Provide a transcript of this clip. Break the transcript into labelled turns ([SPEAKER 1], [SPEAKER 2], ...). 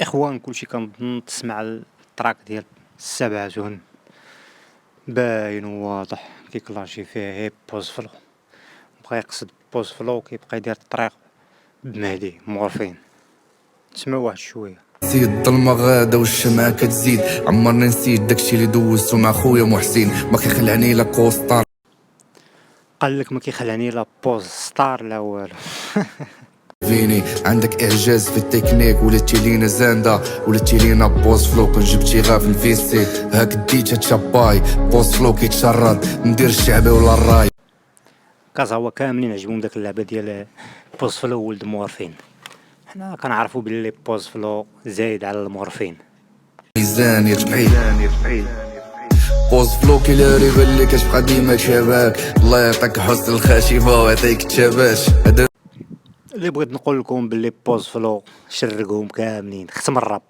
[SPEAKER 1] اخوان كلشي كنظن تسمع التراك ديال السبع زون باين وواضح كيكلاشي فيه هي بوز فلو، بغا يقصد بوز فلو كيبقى يدير الطريق بمهدي مغرفين. تسمع واحد شويه.
[SPEAKER 2] نسيت الظلمة غادا والشمعة كتزيد، عمرني نسيت داكشي اللي دوزتو مع خويا محسين، ما كيخلعني لا كوسطار.
[SPEAKER 1] قالك ما كيخلعني لا بوز ستار لا والو.
[SPEAKER 2] فيني عندك اعجاز في التكنيك، ولاتي لينا زاندا ولاتي لينا بوز فلو، كون جبتي غا في الفيسي هاك ديتها تشاباي، بوز فلو كيتشرد ندير الشعبي ولا الراي.
[SPEAKER 1] كازاوا كاملين عجبهم داك اللعبه ديال بوز فلو ولد مورفين، حنا كنعرفوا باللي بوز فلو زايد على المورفين.
[SPEAKER 2] ميزان يتبعي بوز فلو كيلاري باللي كتبقى ديما شباك، الله يعطيك حسن الخاشفة ويعطيك التباش.
[SPEAKER 1] اللي بغيت نقول لكم باللي بوز فلو شرقهم كاملين ختم الراب.